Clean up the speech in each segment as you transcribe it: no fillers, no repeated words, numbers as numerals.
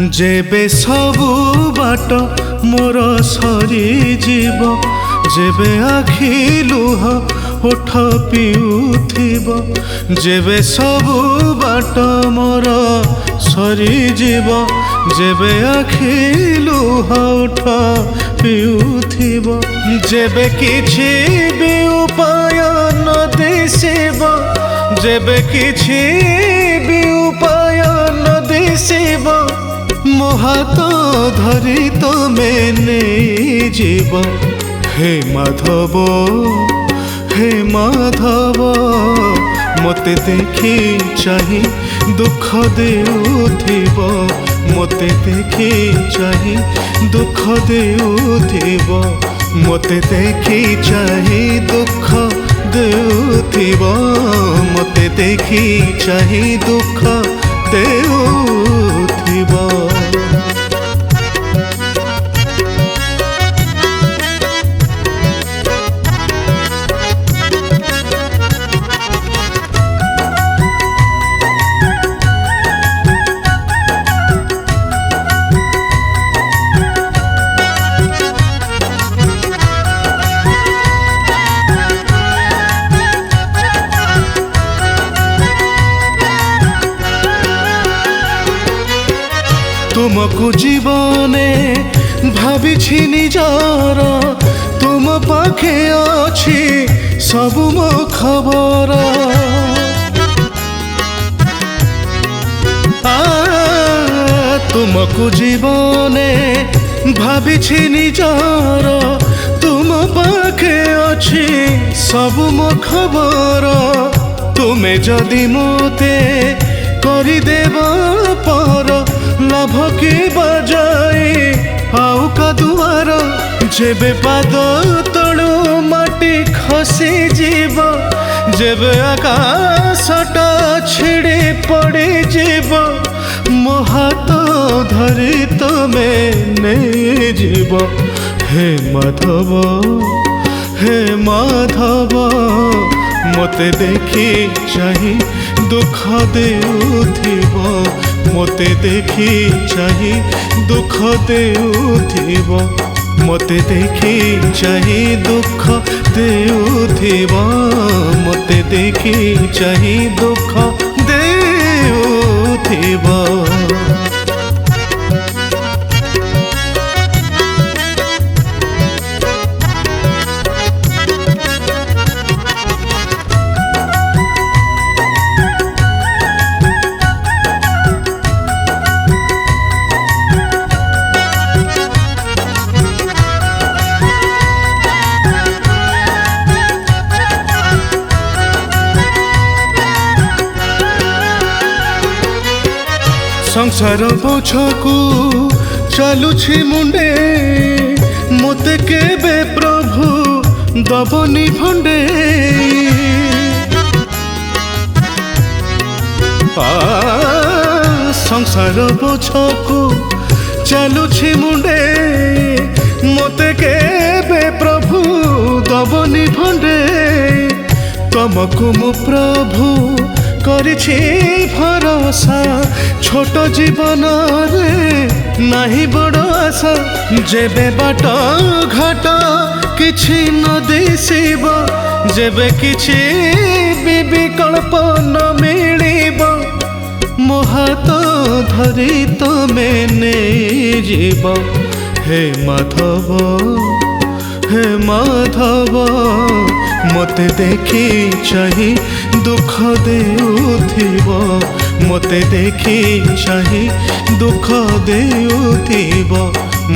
जेबे सबु बाट मोर सरी जीव जेबे आखि लुह ओठ पिउथिब जेबे सबु बाट मोर सरी जीव जेबे आखि लुह ओठ पिउथिब जेबे किछि भी उपाय न दिसिब जेबे किछि भी उपाय न दिसिब मो हाथ धरी तमे नहीं जीव हे माधव मते देखी चाही दुख देउथिब मते देखी चाही दुख देउथिब मते देखी चाही दुख देउथिब मते देखी चाही दुख देउथिब। तुमको जीवने भावी निजार तुम पाखे अच्छी सबु मो खबर तुमको जीवने भावी निजार तुम पाखे अच्छी सबु मो खबर तुमे जदि मोते करिदेव पर लाभ के बजाए आउ का दुआर जेबे पाद तलु माटी खसी जीव जेबे आकाशटा छिड़ी पड़ी जीव मो हाथ धरी तमे नहीं जीव हे माधव मते देखी चाही दुख देउथिब मते देखी चाही दुख देउथिब मते देखी चाही दुख देउथिब मते देखी चाही दुख देउथिब। संसार बोझकु चलुछि मुंडे मते केबे प्रभु दबनी भंडे संसार बोझकु चलुछि मुंडे मते केबे प्रभु दबनी भंडे तमको मो प्रभु करिछि भरोसा छोट जीवन रे नाही बड़ आशा जेबे बाट घाट किछि न दिसिब जेबे किछि विकल्प न मिलिब मो हाथ धरी तमे नहीं जीव हे माधव मते देखी चाही दुख देउथिब मते देखी चाही दुख देउथिब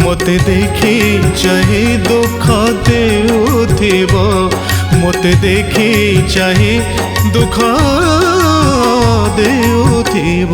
मते देखी चाही दुख देउथिब मते देखी चाही दुख देउथिब।